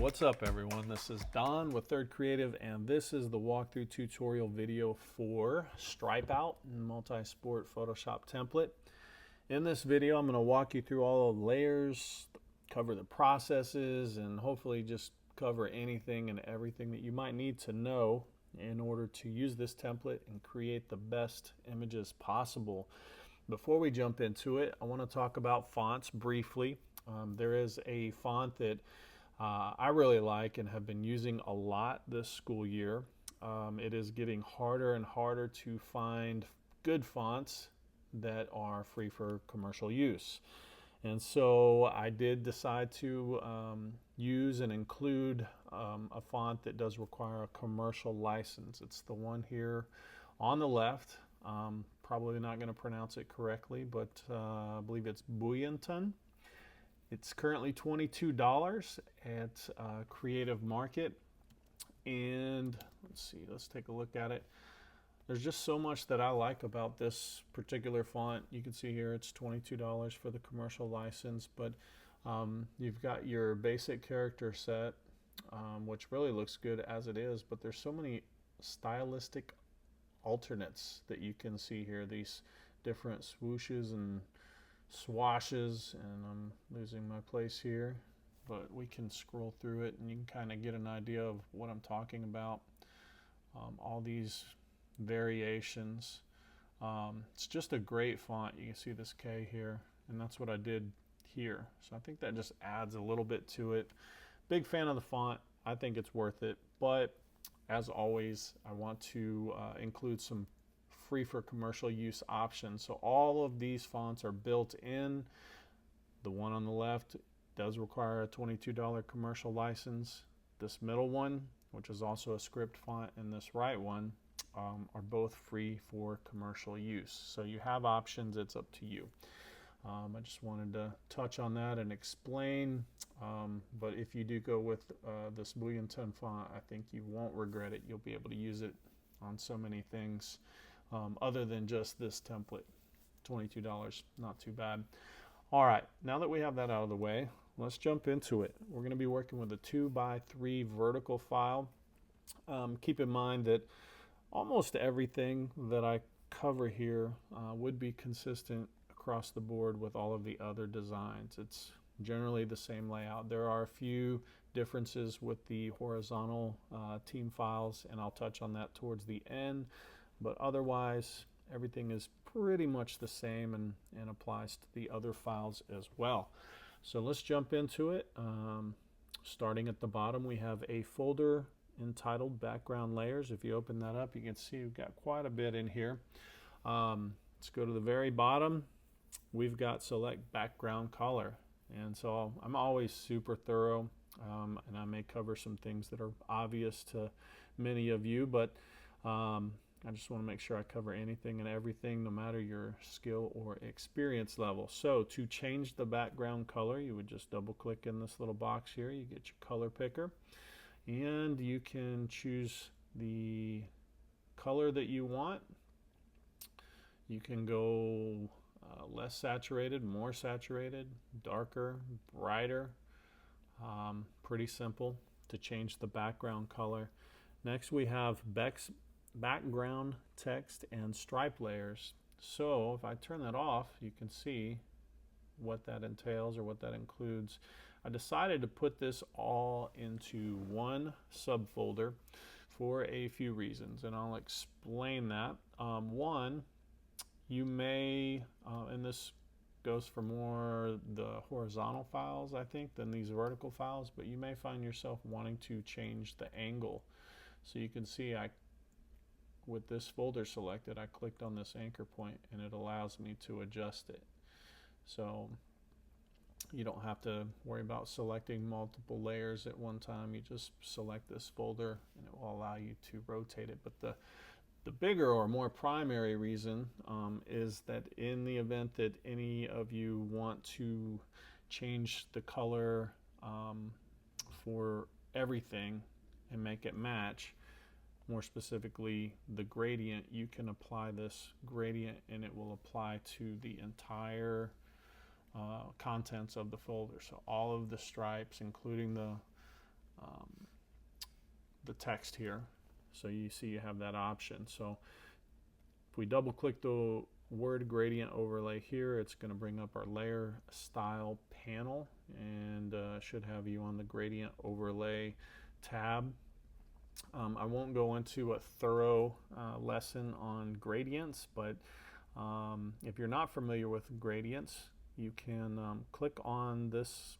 What's up everyone? This is Don with Third Creative, and this is the walkthrough tutorial video for Stripe Out Multi-Sport Photoshop template. In this video I'm going to walk you through all the layers, cover the processes, and hopefully just cover anything and everything that you might need to know in order to use this template and create the best images possible. Before we jump into it, I want to talk about fonts briefly. There is a font that I really like and have been using a lot this school year. It is getting harder and harder to find good fonts that are free for commercial use. And so I did decide to use and include a font that does require a commercial license. It's the one here on the left. Probably not going to pronounce it correctly, but I believe it's Bulletin. It's currently $22 at Creative Market, and let's take a look at it. There's just so much that I like about this particular font. You can see here it's $22 for the commercial license, but you've got your basic character set, which really looks good as it is, but there's so many stylistic alternates that you can see here, these different swooshes and swashes, and I'm losing my place here, but we can scroll through it and you can kind of get an idea of what I'm talking about. All these variations. It's just a great font. You can see this K here, and that's what I did here. So I think that just adds a little bit to it. Big fan of the font. I think it's worth it, but as always, I want to include some free for commercial use options. So all of these fonts are built in. The one on the left does require a $22 commercial license. This middle one, which is also a script font, and this right one are both free for commercial use. So you have options, it's up to you. I just wanted to touch on that and explain, but if you do go with this Bulletin font, I think you won't regret it. You'll be able to use it on so many things other than just this template. $22, not too bad. All right, now that we have that out of the way, let's jump into it. We're going to be working with a 2x3 vertical file. Keep in mind that almost everything that I cover here would be consistent across the board with all of the other designs. It's generally the same layout. There are a few differences with the horizontal team files, and I'll touch on that towards the end, but otherwise everything is pretty much the same and applies to the other files as well. So let's jump into it. Starting at the bottom, we have a folder entitled Background Layers. If you open that up, you can see we've got quite a bit in here. Let's go to the very bottom. We've got select background color, and so I'm always super thorough, and I may cover some things that are obvious to many of you, but I just want to make sure I cover anything and everything, no matter your skill or experience level. So to change the background color, you would just double click in this little box here. You get your color picker, and you can choose the color that you want. You can go less saturated, more saturated, darker, brighter. Pretty simple to change the background color. Next we have background text and stripe layers. So if I turn that off, you can see what that entails or what that includes. I decided to put this all into one subfolder for a few reasons, and I'll explain that. One, you may, and this goes for more the horizontal files, I think, than these vertical files, but you may find yourself wanting to change the angle. So you can see with this folder selected, I clicked on this anchor point and it allows me to adjust it. So you don't have to worry about selecting multiple layers at one time. You just select this folder and it will allow you to rotate it. But the bigger or more primary reason is that in the event that any of you want to change the color for everything and make it match, more specifically the gradient, you can apply this gradient and it will apply to the entire contents of the folder. So all of the stripes, including the the text here. So you see you have that option. So if we double click the word gradient overlay here, it's going to bring up our layer style panel, and should have you on the gradient overlay tab. I won't go into a thorough lesson on gradients, but if you're not familiar with gradients, you can click on this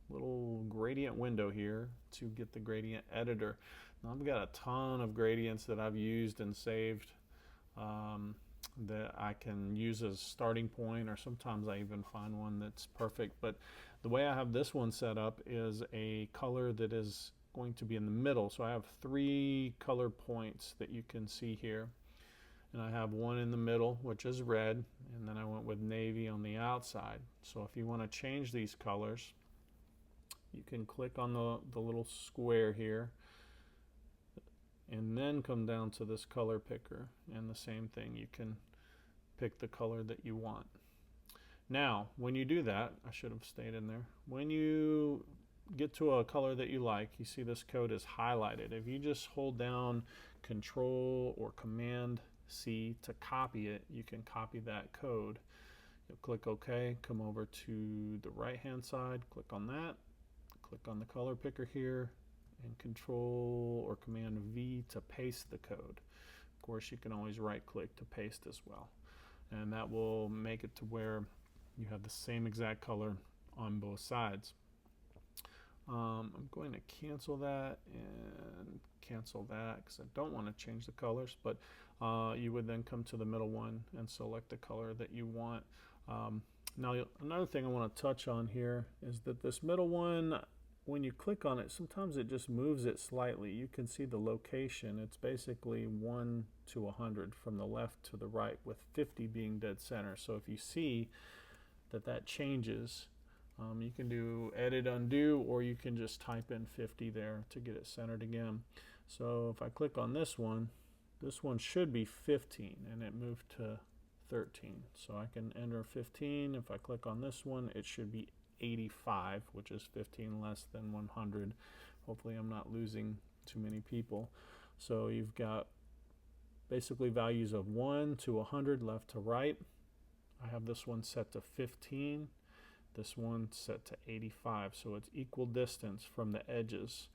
little gradient window here to get the gradient editor. Now, I've got a ton of gradients that I've used and saved that I can use as a starting point, or sometimes I even find one that's perfect. But the way I have this one set up is a color that is going to be in the middle. So I have 3 color points that you can see here, and I have one in the middle, which is red, and then I went with navy on the outside. So if you want to change these colors, you can click on the little square here and then come down to this color picker, and the same thing, you can pick the color that you want. Now when you do that, I should have stayed in there, when you get to a color that you like, you see this code is highlighted. If you just hold down Control or Command C to copy it, you can copy that code. You'll click OK, come over to the right hand side, click on that, click on the color picker here, and Control or Command V to paste the code. Of course, you can always right click to paste as well, and that will make it to where you have the same exact color on both sides. I'm going to cancel that and cancel that because I don't want to change the colors, but you would then come to the middle one and select the color that you want. Now another thing I want to touch on here is that this middle one, when you click on it, sometimes it just moves it slightly. You can see the location. It's basically 1 to 100 from the left to the right, with 50 being dead center. So if you see that changes, you can do edit undo, or you can just type in 50 there to get it centered again. So if I click on this one should be 15, and it moved to 13. So I can enter 15. If I click on this one, it should be 85, which is 15 less than 100. Hopefully I'm not losing too many people. So you've got basically values of 1 to 100 left to right. I have this one set to 15, this one set to 85, so it's equal distance from the edges,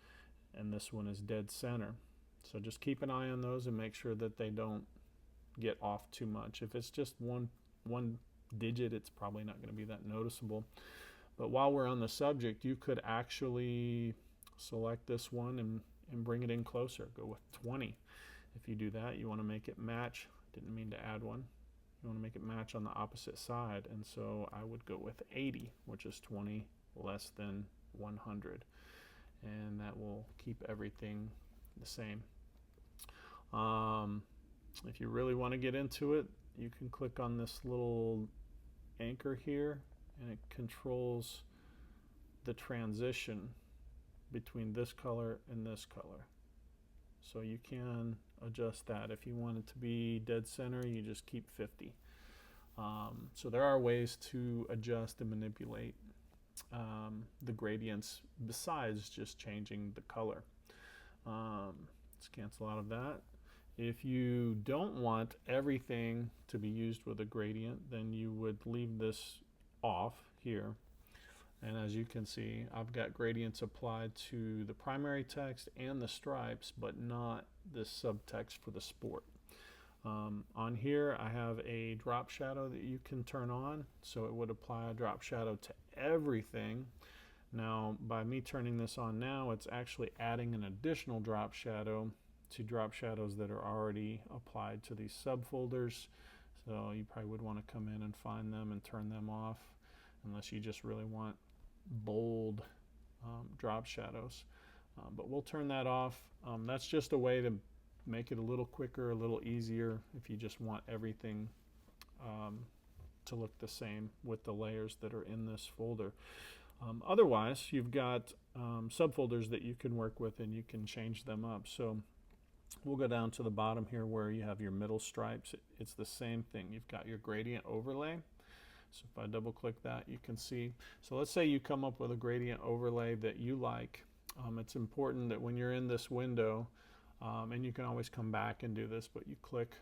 and this one is dead center. So just keep an eye on those and make sure that they don't get off too much. If it's just one digit, it's probably not going to be that noticeable. But while we're on the subject, you could actually select this one and bring it in closer. Go with 20. If you do that, you want to make it match. Didn't mean to add one. You want to make it match on the opposite side, and so I would go with 80, which is 20 less than 100, and that will keep everything the same. If you really want to get into it, you can click on this little anchor here, and it controls the transition between this color and this color. So you can adjust that. If you want it to be dead center, you just keep 50. So there are ways to adjust and manipulate the gradients besides just changing the color. Let's cancel out of that. If you don't want everything to be used with a gradient, then you would leave this off here. And as you can see, I've got gradients applied to the primary text and the stripes, but not this subtext for the sport. On here, I have a drop shadow that you can turn on, so it would apply a drop shadow to everything. Now, by me turning this on now, it's actually adding an additional drop shadow to drop shadows that are already applied to these subfolders. So you probably would want to come in and find them and turn them off, unless you just really want bold drop shadows. But we'll turn that off. That's just a way to make it a little quicker, a little easier if you just want everything to look the same with the layers that are in this folder. Otherwise, you've got subfolders that you can work with, and you can change them up. So we'll go down to the bottom here where you have your middle stripes. It's the same thing. You've got your gradient overlay. So if I double click that, you can see. So let's say you come up with a gradient overlay that you like, It's important that when you're in this window, and you can always come back and do this, but you click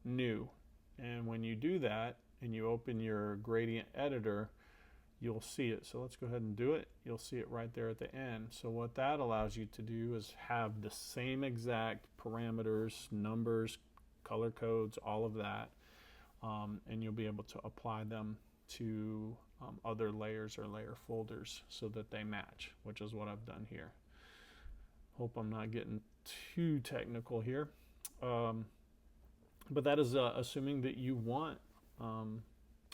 New. And when you do that and you open your gradient editor, you'll see it. So let's go ahead and do it. You'll see it right there at the end. So what that allows you to do is have the same exact parameters, numbers, color codes, all of that, and you'll be able to apply them to other layers or layer folders so that they match, which is what I've done here. Hope I'm not getting too technical here. But that is assuming that you want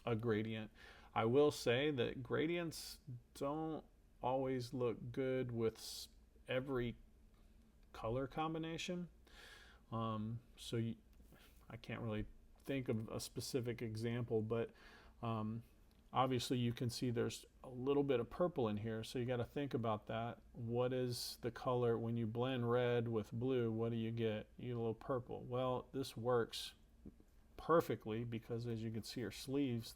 a gradient. I will say that gradients don't always look good with every color combination. So I can't really think of a specific example, but obviously you can see there's a little bit of purple in here, so you got to think about that. What is the color when you blend red with blue? What do you get? You get a little purple. Well, this works perfectly because, as you can see, her sleeves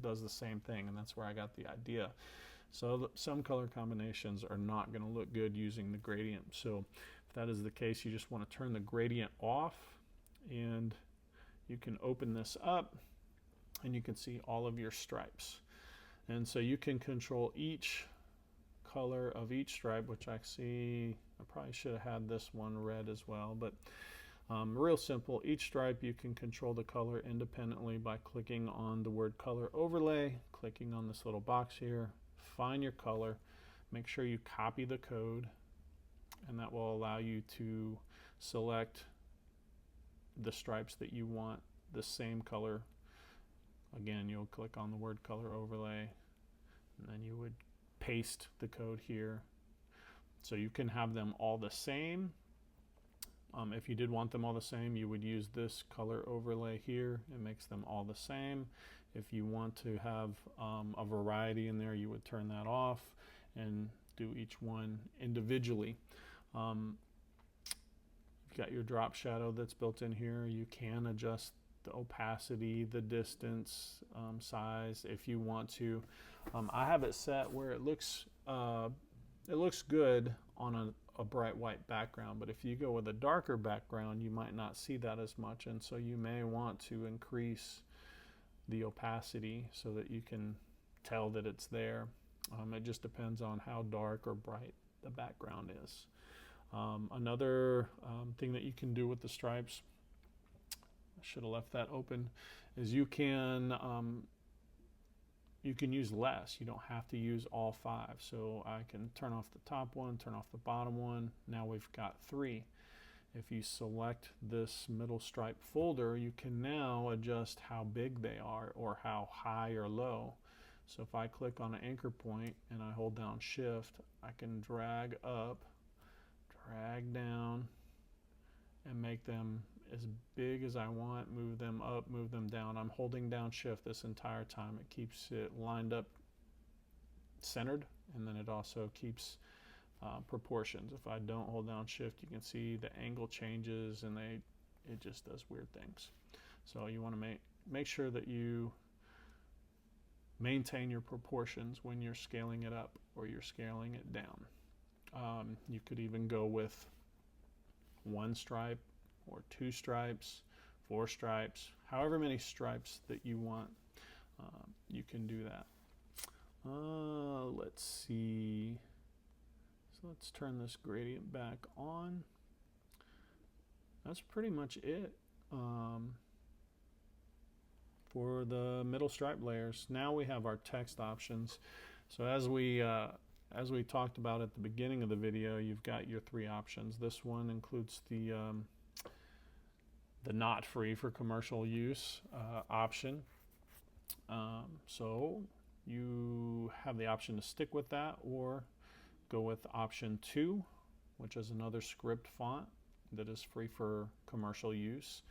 does the same thing, and that's where I got the idea. So some color combinations are not going to look good using the gradient. So if that is the case, you just want to turn the gradient off, and you can open this up and you can see all of your stripes. And so you can control each color of each stripe, which I see, I probably should have had this one red as well, but real simple. Each stripe you can control the color independently by clicking on the word color overlay, clicking on this little box here, find your color, make sure you copy the code, and that will allow you to select the stripes that you want the same color. Again, you'll click on the word color overlay, and then you would paste the code here. So you can have them all the same. If you did want them all the same, you would use this color overlay here. It makes them all the same. If you want to have a variety in there, you would turn that off and do each one individually. You've got your drop shadow that's built in here. You can adjust the opacity, the distance, size if you want to. I have it set where it looks good on a bright white background, but if you go with a darker background, you might not see that as much, and so you may want to increase the opacity so that you can tell that it's there. It just depends on how dark or bright the background is. Another thing that you can do with the stripes, I should have left that open, is you can use less. You don't have to use all 5. So I can turn off the top one, turn off the bottom one. Now we've got 3. If you select this middle stripe folder, you can now adjust how big they are or how high or low. So if I click on an anchor point and I hold down Shift, I can drag up, drag down, and make them as big as I want, move them up, move them down. I'm holding down Shift this entire time. It keeps it lined up, centered, and then it also keeps proportions. If I don't hold down Shift, you can see the angle changes, and it just does weird things. So you want to make sure that you maintain your proportions when you're scaling it up or you're scaling it down. You could even go with 1 stripe or 2 stripes, 4 stripes, however many stripes that you want, you can do that. Let's see. So let's turn this gradient back on. That's pretty much it for the middle stripe layers. Now we have our text options. So as we talked about at the beginning of the video, you've got your 3 options. This one includes the not free for commercial use option. So you have the option to stick with that or go with option 2, which is another script font that is free for commercial use.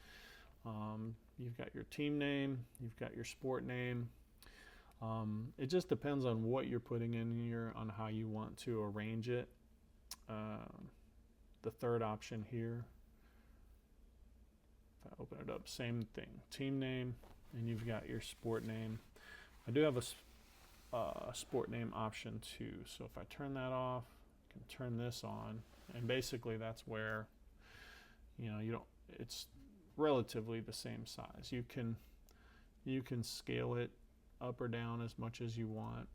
You've got your team name, you've got your sport name. It just depends on what you're putting in here, on how you want to arrange it. The third option here, if I open it up, same thing, team name, and you've got your sport name. I do have a sport name option too, so if I turn that off, can turn this on, and basically that's where, you know, it's relatively the same size. You can scale it up or down as much as you want.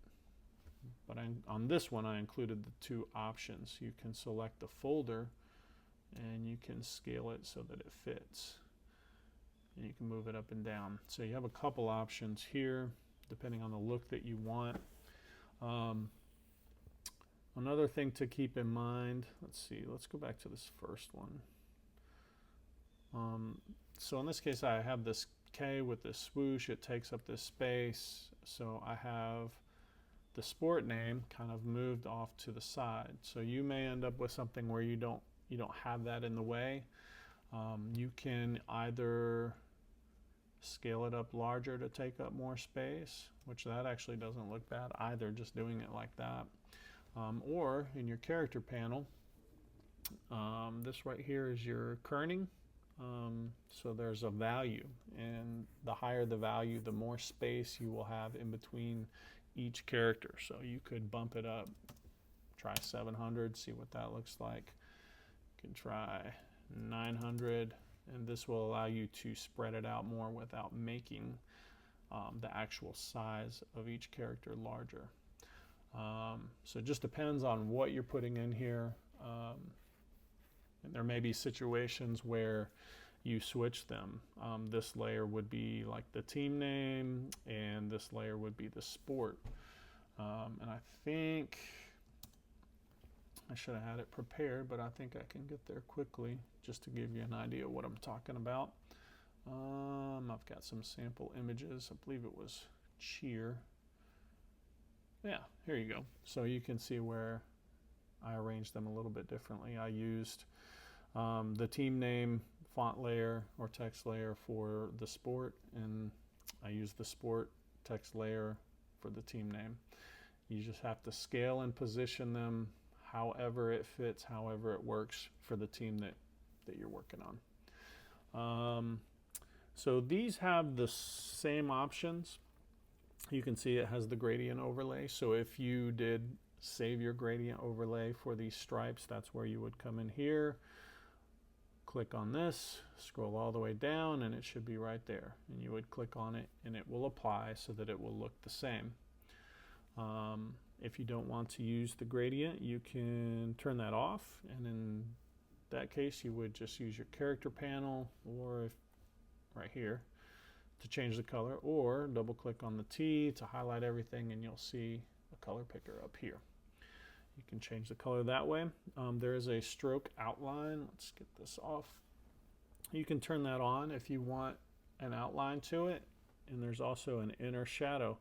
But on this one, I included the two options. You can select the folder and you can scale it so that it fits. And you can move it up and down. So you have a couple options here, depending on the look that you want. Another thing to keep in mind, let's go back to this first one. So in this case, I have this K with this swoosh. It takes up this space. So I have the sport name kind of moved off to the side. So you may end up with something where you don't have that in the way. You can either scale it up larger to take up more space, which that actually doesn't look bad either, just doing it like that. Or in your character panel, this right here is your kerning. So there's a value, and the higher the value, the more space you will have in between each character. So you could bump it up, try 700, see what that looks like. You can try 900, and this will allow you to spread it out more without making the actual size of each character larger. So it just depends on what you're putting in here. And there may be situations where you switch them. This layer would be like the team name, and this layer would be the sport. And I think I should have had it prepared, but I think I can get there quickly just to give you an idea of what I'm talking about. I've got some sample images. I believe it was cheer. Yeah, here you go. So you can see where I arranged them a little bit differently. I used the team name font layer or text layer for the sport, and I used the sport text layer for the team name. You just have to scale and position them however it fits, however it works for the team that you're working on. So these have the same options. You can see it has the gradient overlay. So if you did save your gradient overlay for these stripes, that's where you would come in here, click on this, scroll all the way down, and it should be right there. And you would click on it and it will apply so that it will look the same. If you don't want to use the gradient, you can turn that off, and in that case you would just use your character panel, or if right here, to change the color, or double click on the T to highlight everything, and you'll see a color picker up here. You can change the color that way. There is a stroke outline. Let's get this off. You can turn that on if you want an outline to it, and there's also an inner shadow.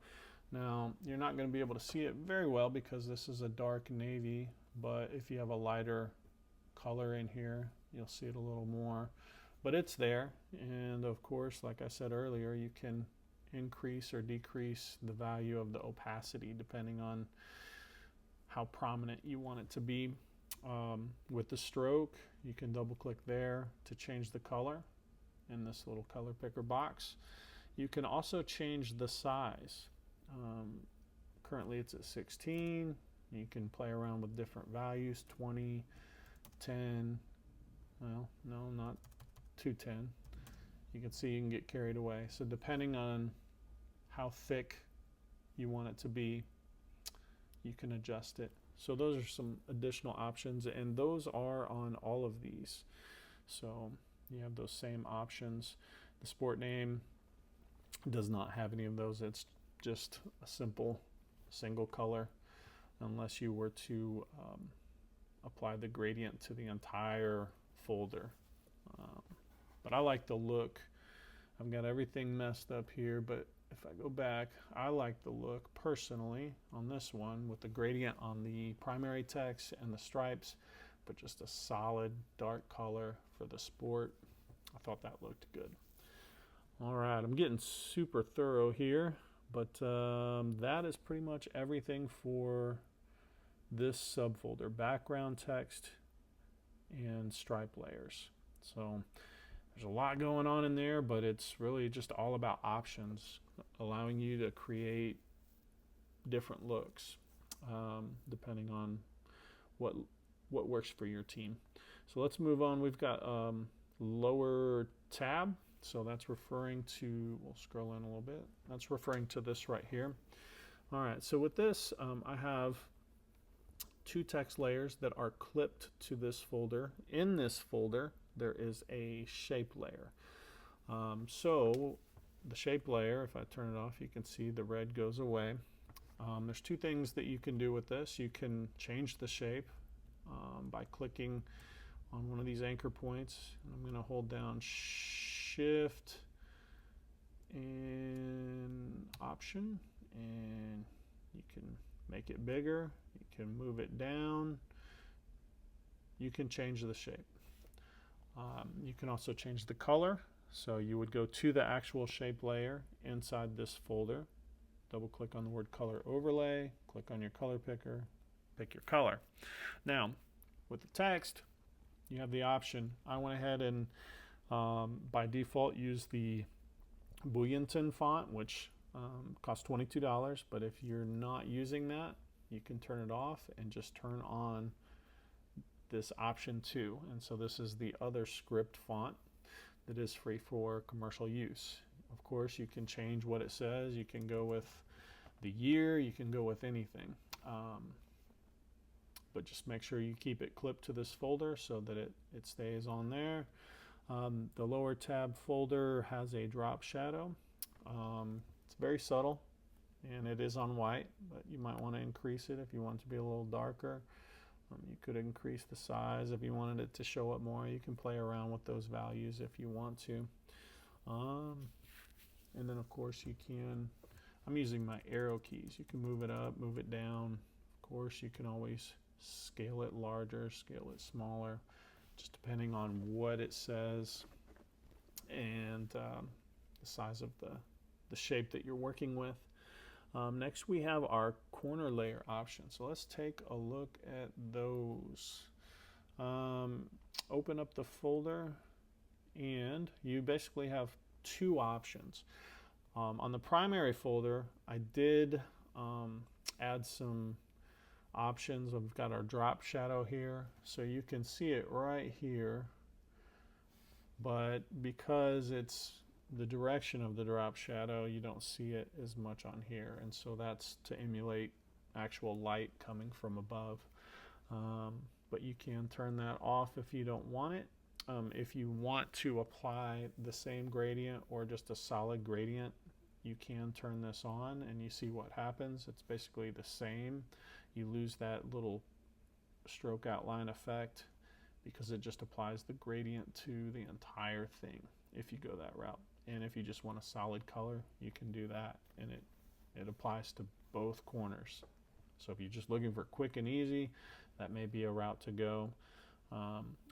Now, you're not going to be able to see it very well because this is a dark navy, but if you have a lighter color in here, you'll see it a little more. But it's there, and of course, like I said earlier, you can increase or decrease the value of the opacity depending on how prominent you want it to be. With the stroke, you can double click there to change the color in this little color picker box. You can also change the size. Currently it's at 16. You can play around with different values, 20, 10, well, no, not 210. You can see you can get carried away. So depending on how thick you want it to be, you can adjust it. So those are some additional options, and those are on all of these. So you have those same options. The sport name does not have any of those. It's just a simple single color, unless you were to apply the gradient to the entire folder. But I like the look. I've got everything messed up here, but if I go back, I like the look personally on this one with the gradient on the primary text and the stripes, but just a solid dark color for the sport. I thought that looked good. All right, I'm getting super thorough here, but that is pretty much everything for this subfolder: background text and stripe layers. So there's a lot going on in there, but it's really just all about options, allowing you to create different looks depending on what works for your team. So let's move on. We've got lower tab. So that's referring to, we'll scroll in a little bit. That's referring to this right here. All right, so with this, I have 2 text layers that are clipped to this folder. In this folder, there is a shape layer. So the shape layer, if I turn it off, you can see the red goes away. There's 2 things that you can do with this. You can change the shape by clicking on one of these anchor points. I'm going to hold down Shift and Option, and you can make it bigger, you can move it down, you can change the shape. You can also change the color, so you would go to the actual shape layer inside this folder, double click on the word color overlay, click on your color picker, pick your color. Now with the text, you have the option. I went ahead and by default use the Bulletin font, which costs $22, but if you're not using that, you can turn it off and just turn on this option 2. And so this is the other script font that is free for commercial use. Of course, you can change what it says. You can go with the year, you can go with anything. But just make sure you keep it clipped to this folder so that it stays on there. The lower tab folder has a drop shadow. It's very subtle and it is on white, but you might want to increase it if you want it to be a little darker. You could increase the size if you wanted it to show up more. You can play around with those values if you want to. And then of course you can, I'm using my arrow keys. You can move it up, move it down. Of course you can always scale it larger, scale it smaller, just depending on what it says and the size of the shape that you're working with. Next we have our corner layer option. So let's take a look at those. Open up the folder and you basically have 2 options. On the primary folder, I did add some options. We've got our drop shadow here, so you can see it right here, but because it's the direction of the drop shadow, you don't see it as much on here, and so that's to emulate actual light coming from above. But you can turn that off if you don't want it. If you want to apply the same gradient or just a solid gradient, you can turn this on and you see what happens. It's basically the same. You lose that little stroke outline effect because it just applies the gradient to the entire thing if you go that route. And if you just want a solid color, you can do that, and it applies to both corners. So if you're just looking for quick and easy, that may be a route to go.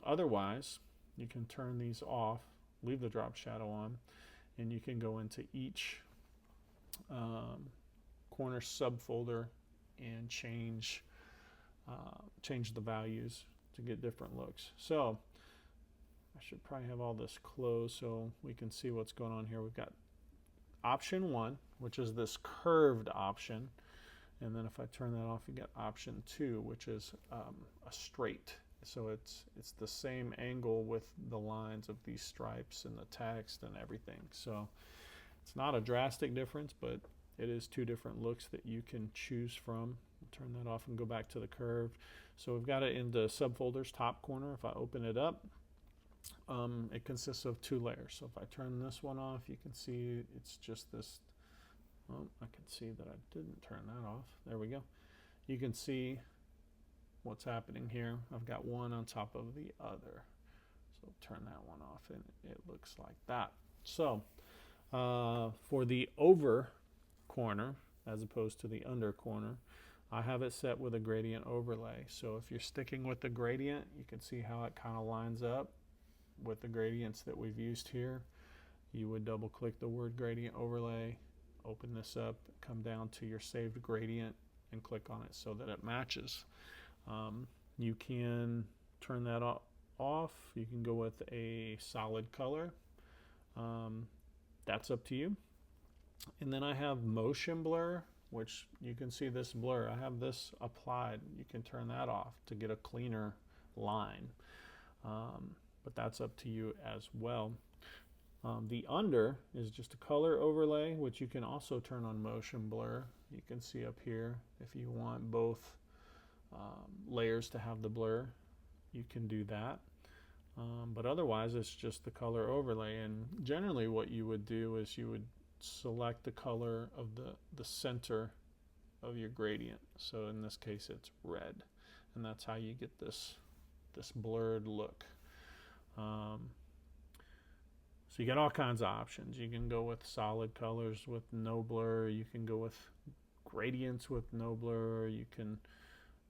Otherwise, you can turn these off, leave the drop shadow on, and you can go into each corner subfolder and change the values to get different looks. So I should probably have all this closed so we can see what's going on here. We've got option 1, which is this curved option, and then if I turn that off, you get option 2, which is a straight. So it's the same angle with the lines of these stripes and the text and everything. So it's not a drastic difference, but it is 2 different looks that you can choose from. I'll turn that off and go back to the curved. So we've got it in the subfolders top corner. If I open it up, it consists of 2 layers. So if I turn this one off, you can see it's just this. Oh, I can see that I didn't turn that off. There we go. You can see what's happening here. I've got one on top of the other. So turn that one off and it looks like that. So for the over corner as opposed to the under corner, I have it set with a gradient overlay. So if you're sticking with the gradient, you can see how it kind of lines up with the gradients that we've used here. You would double click the word gradient overlay, open this up, come down to your saved gradient and click on it so that it matches. You can turn that off. You can go with a solid color. That's up to you. And then I have motion blur, which you can see this blur. I have this applied. You can turn that off to get a cleaner line, but that's up to you as well. The under is just a color overlay, which you can also turn on motion blur. You can see up here if you want both layers to have the blur, you can do that. But otherwise, it's just the color overlay. And generally what you would do is you would select the color of the center of your gradient. So in this case, it's red. And that's how you get this blurred look. So you got all kinds of options. You can go with solid colors with no blur. You can go with gradients with no blur. You can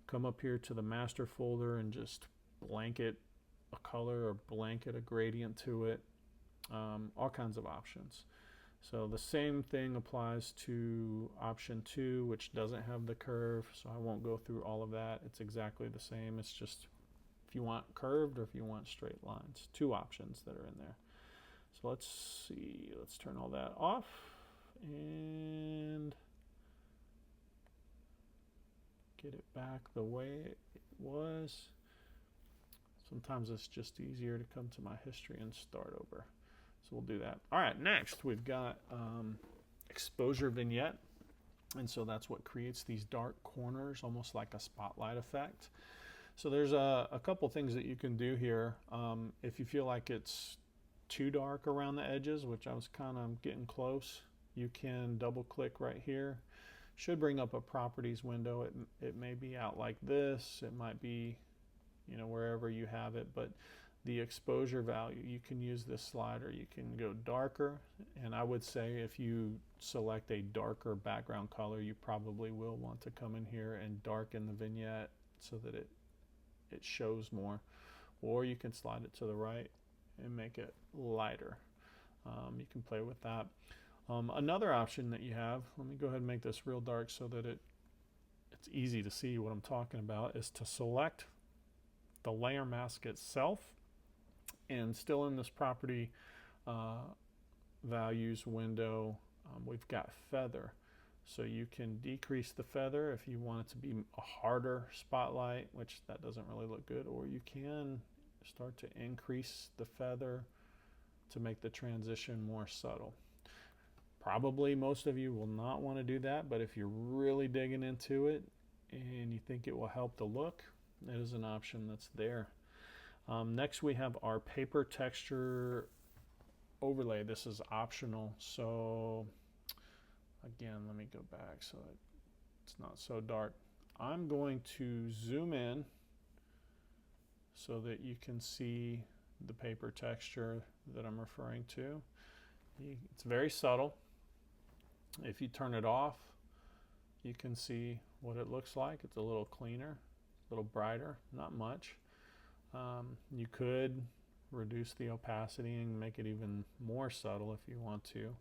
come up here to the master folder and just blanket a color or blanket a gradient to it. All kinds of options. So the same thing applies to option 2, which doesn't have the curve, so I won't go through all of that. It's exactly the same. It's just if you want curved or if you want straight lines. 2 options that are in there. So let's see, let's turn all that off and get it back the way it was. Sometimes it's just easier to come to my history and start over. So we'll do that. All right, next we've got exposure vignette. And so that's what creates these dark corners, almost like a spotlight effect. So there's a couple things that you can do here. If you feel like it's too dark around the edges, which I was kind of getting close, you can double click right here. Should bring up a properties window. It may be out like this. It might be, you know, wherever you have it, but the exposure value, you can use this slider. You can go darker, and I would say if you select a darker background color, you probably will want to come in here and darken the vignette so that it shows more, or you can slide it to the right and make it lighter. You can play with that. Another option that you have, let me go ahead and make this real dark so that it's easy to see what I'm talking about, is to select the layer mask itself, and still in this property values window, we've got feather. So you can decrease the feather if you want it to be a harder spotlight, which that doesn't really look good, or you can start to increase the feather to make the transition more subtle. Probably most of you will not want to do that, but if you're really digging into it and you think it will help the look, it is an option that's there. Next we have our paper texture overlay. This is optional. So again, let me go back so it's not so dark. I'm going to zoom in so that you can see the paper texture that I'm referring to. It's very subtle. If you turn it off, you can see what it looks like. It's a little cleaner, a little brighter, not much. You could reduce the opacity and make it even more subtle if you want to,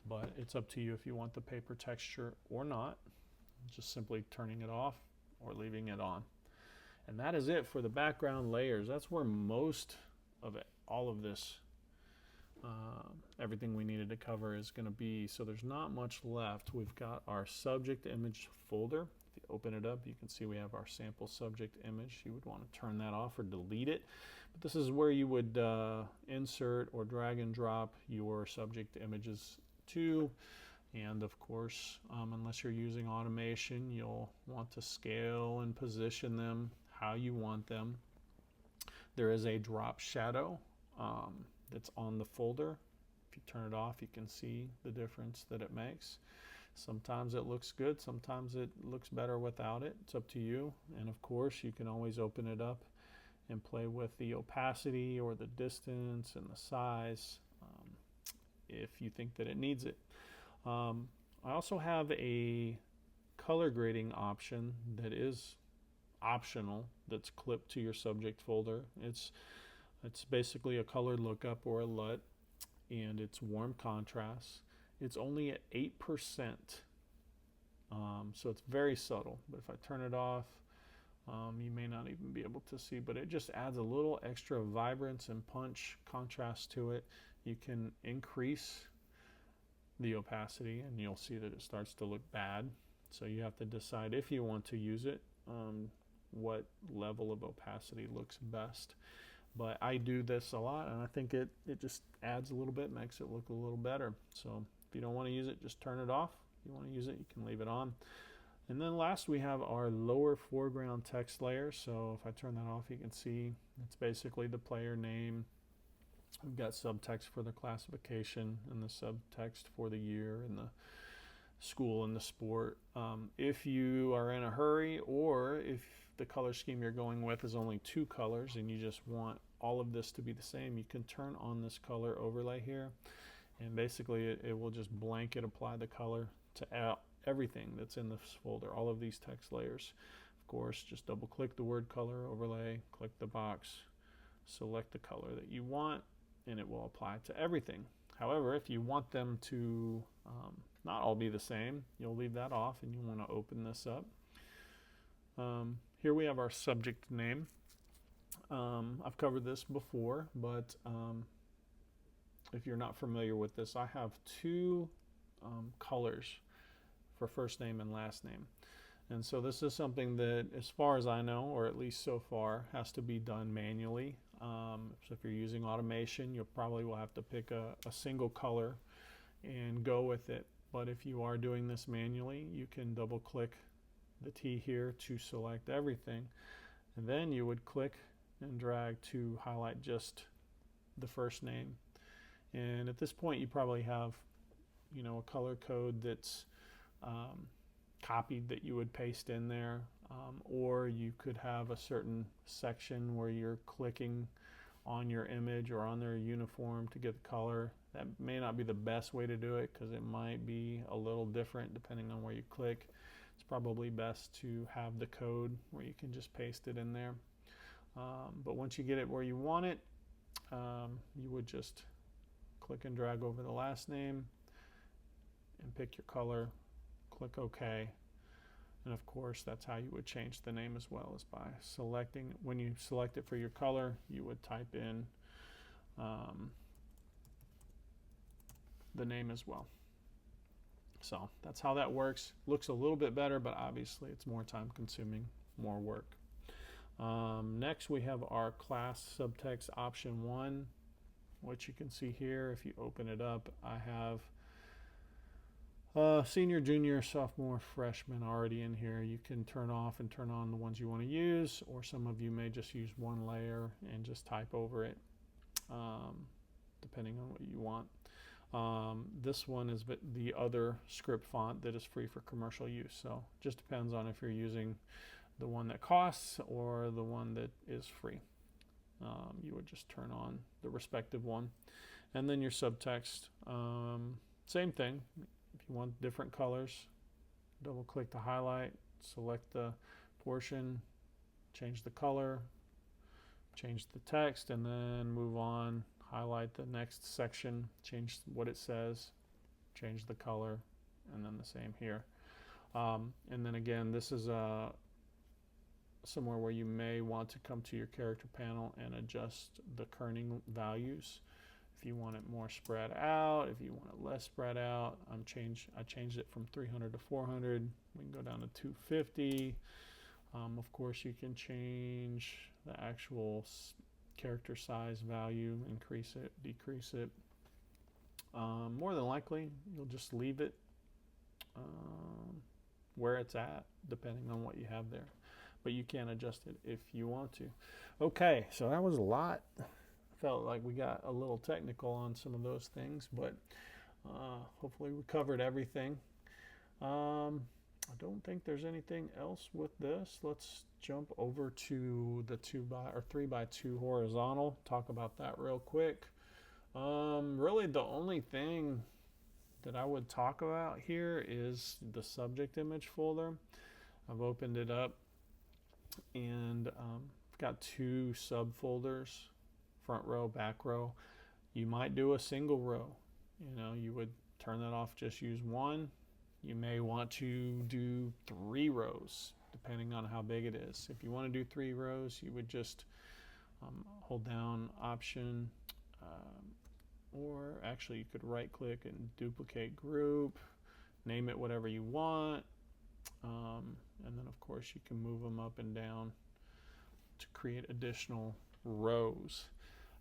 but it's up to you if you want the paper texture or not. Just simply turning it off or leaving it on. And that is it for the background layers. That's where most of it, all of this, everything we needed to cover is going to be. So there's not much left. We've got our subject image folder. If you open it up, you can see we have our sample subject image. You would want to turn that off or delete it. But this is where you would insert or drag and drop your subject images to. And of course, unless you're using automation, you'll want to scale and position them how you want them. There is a drop shadow that's on the folder. If you turn it off, you can see the difference that it makes. Sometimes it looks good, sometimes it looks better without it. It's up to you. And of course, you can always open it up and play with the opacity or the distance and the size if you think that it needs it. I also have a color grading option that is optional, that's clipped to your subject folder. It's basically a color lookup or a LUT, and it's warm contrast. It's only at 8%, so it's very subtle. But if I turn it off, you may not even be able to see, but it just adds a little extra vibrance and punch contrast to it. You can increase the opacity and you'll see that it starts to look bad. So you have to decide if you want to use it, what level of opacity looks best. But I do this a lot, and I think it just adds a little bit, makes it look a little better. So if you don't want to use it, just turn it off. If you want to use it, you can leave it on. And then last we have our lower foreground text layer. So if I turn that off, you can see it's basically the player name. We've got subtext for the classification and the subtext for the year and the school and the sport. If you are in a hurry, or if the color scheme you're going with is only 2 colors and you just want all of this to be the same, you can turn on this color overlay here, and basically it will just blanket apply the color to everything that's in this folder, all of these text layers. Of course, just double click the word color overlay, click the box, select the color that you want, and it will apply to everything. However, if you want them to not all be the same, you'll leave that off and you want to open this up. Here we have our subject name. I've covered this before, but if you're not familiar with this, I have 2 colors for first name and last name. And so this is something that, as far as I know, or at least so far, has to be done manually. So if you're using automation, you probably will have to pick a single color and go with it. But if you are doing this manually, you can double click the T here to select everything, and then you would click and drag to highlight just the first name. And at this point you probably have, you know, a color code that's copied that you would paste in there, or you could have a certain section where you're clicking on your image or on their uniform to get the color. That may not be the best way to do it because it might be a little different depending on where you click. It's probably best to have the code where you can just paste it in there. But once you get it where you want it, you would just click and drag over the last name and pick your color, click OK. And of course, that's how you would change the name as well, as by selecting. When you select it for your color, you would type in the name as well. So that's how that works. Looks a little bit better, but obviously it's more time consuming, more work. Next we have our class subtext option 1, which you can see here. If you open it up, I have senior, junior, sophomore, freshman already in here. You can turn off and turn on the ones you want to use, or some of you may just use one layer and just type over it, depending on what you want. This one is the other script font that is free for commercial use. So it just depends on if you're using the one that costs or the one that is free. You would just turn on the respective one. And then your subtext, same thing. If you want different colors, double click to highlight, select the portion, change the color, change the text, and then move on. Highlight the next section, change what it says, change the color, and then the same here. And then again, this is somewhere where you may want to come to your character panel and adjust the kerning values. If you want it more spread out, if you want it less spread out, I changed it from 300 to 400. We can go down to 250. Of course, you can change the actual character size value, increase it, decrease it. More than likely, you'll just leave it where it's at, depending on what you have there. But you can adjust it if you want to. Okay, so that was a lot. Felt like we got a little technical on some of those things, but hopefully we covered everything. I don't think there's anything else with this. Let's jump over to the 3x2 horizontal. Talk about that real quick. Really the only thing that I would talk about here is the subject image folder. I've opened it up and I've got 2 subfolders, front row, back row. You might do a single row. You know, you would turn that off, just use one. You may want to do 3 rows, depending on how big it is. If you want to do 3 rows, you would just hold down Option, or actually you could right click and duplicate group, name it whatever you want, And then of course you can move them up and down to create additional rows.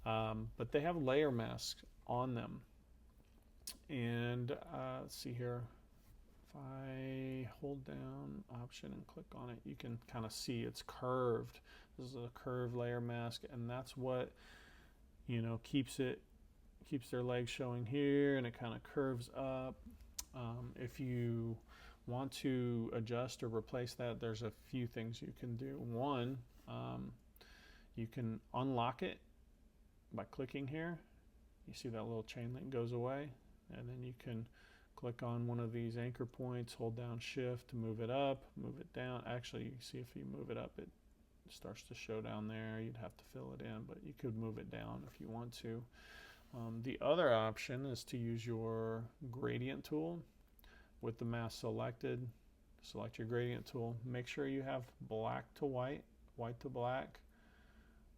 But they have layer masks on them. And let's see here. If I hold down Option and click on it, you can kind of see it's curved. This is a curved layer mask, and that's what, you know, keeps their legs showing here, and it kind of curves up. If you want to adjust or replace that, there's a few things you can do. One, you can unlock it by clicking here. You see that little chain link goes away, and then you can click on one of these anchor points, hold down Shift to move it up, move it down. Actually, you see if you move it up, it starts to show down there. You'd have to fill it in, but you could move it down if you want to. The other option is to use your gradient tool with the mask selected. Select your gradient tool. Make sure you have black to white, white to black.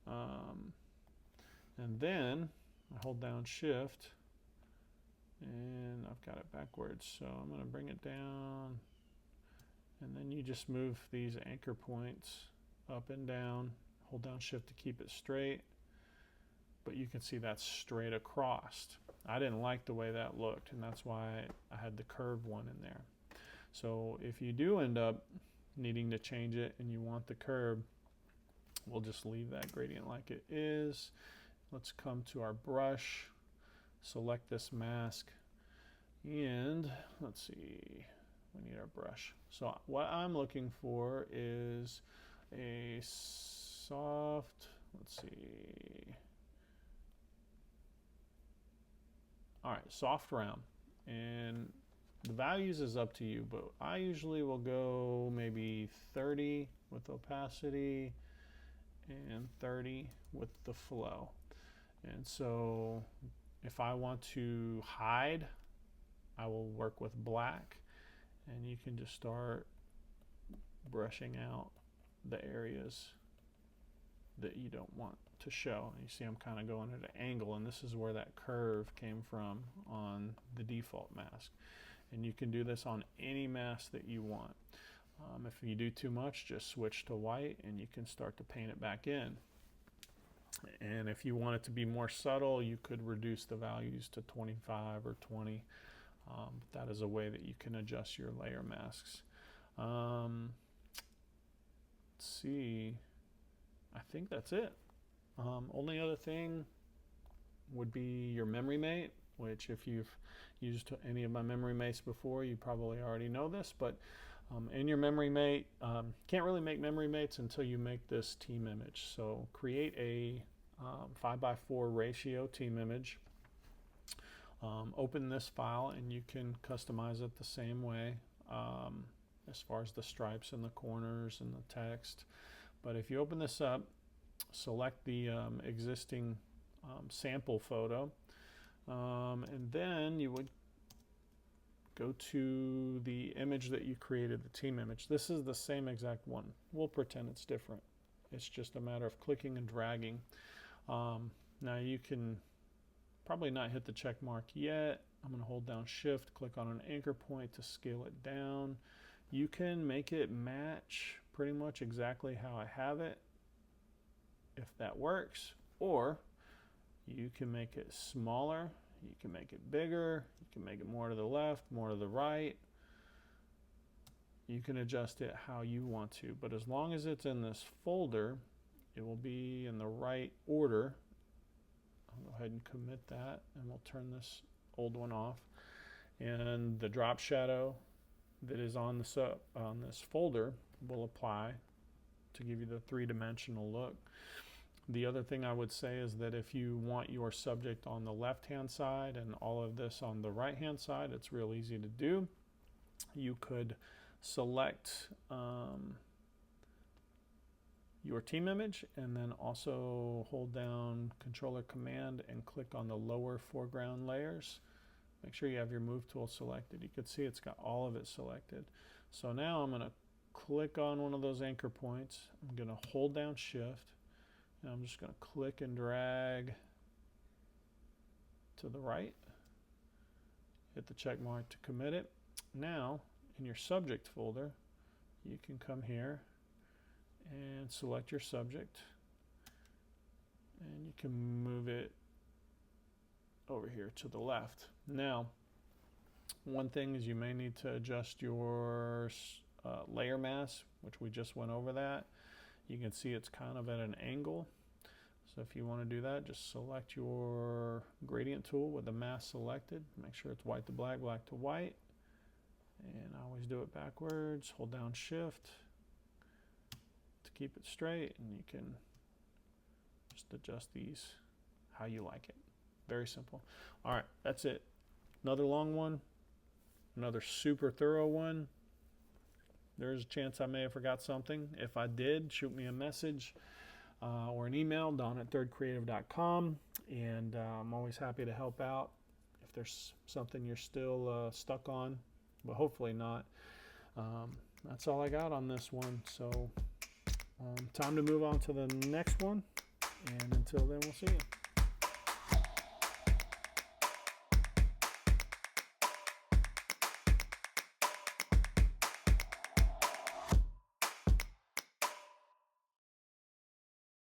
And then I hold down Shift, and I've got it backwards, so I'm going to bring it down, and then you just move these anchor points up and down. Hold down Shift to keep it straight, but you can see that's straight across. I didn't like the way that looked, and that's why I had the curved one in there. So if you do end up needing to change it and you want the curve, we'll just leave that gradient like it is. Let's come to our brush, select this mask, and let's see, we need our brush. So what I'm looking for is a soft, let's see, all right, soft round. And the values is up to you, but I usually will go maybe 30 with opacity and 30 with the flow. And so if I want to hide, I will work with black, and you can just start brushing out the areas that you don't want to show. And you see I'm kind of going at an angle, and this is where that curve came from on the default mask. And you can do this on any mask that you want. If you do too much, just switch to white and you can start to paint it back in. And if you want it to be more subtle, you could reduce the values to 25 or 20. That is a way that you can adjust your layer masks. Let's see, I think that's it. Only other thing would be your memory mate, which if you've used any of my memory mates before, you probably already know this, but in your memory mate, can't really make memory mates until you make this team image. So create a 5:4 ratio team image. Open this file and you can customize it the same way as far as the stripes and the corners and the text. But if you open this up, select the existing sample photo, and then you would go to the image that you created, the team image. This is the same exact one. We'll pretend it's different. It's just a matter of clicking and dragging. Now you can probably not hit the check mark yet. I'm going to hold down Shift, click on an anchor point to scale it down. You can make it match pretty much exactly how I have it, if that works, or you can make it smaller, you can make it bigger, you can make it more to the left, more to the right. You can adjust it how you want to, but as long as it's in this folder, it will be in the right order. I'll go ahead and commit that, and we'll turn this old one off. And the drop shadow that is on this folder will apply to give you the three-dimensional look. The other thing I would say is that if you want your subject on the left-hand side and all of this on the right-hand side, it's real easy to do. You could select your team image and then also hold down Control or Command and click on the lower foreground layers. Make sure you have your move tool selected. You can see it's got all of it selected. So now I'm going to click on one of those anchor points. I'm going to hold down Shift, and I'm just going to click and drag to the right. Hit the check mark to commit it. Now, in your subject folder, you can come here and select your subject, and you can move it over here to the left. Now, one thing is you may need to adjust your layer mask, which we just went over that. You can see it's kind of at an angle. So if you want to do that, just select your gradient tool with the mask selected. Make sure it's white to black, black to white. And I always do it backwards. Hold down Shift to keep it straight, and you can just adjust these how you like it. Very simple. All right, that's it. Another long one, another super thorough one. There's a chance I may have forgot something. If I did, shoot me a message or an email, don@thirdcreative.com, and I'm always happy to help out if there's something you're still stuck on, but hopefully not. That's all I got on this one, so time to move on to the next one, and until then, we'll see you.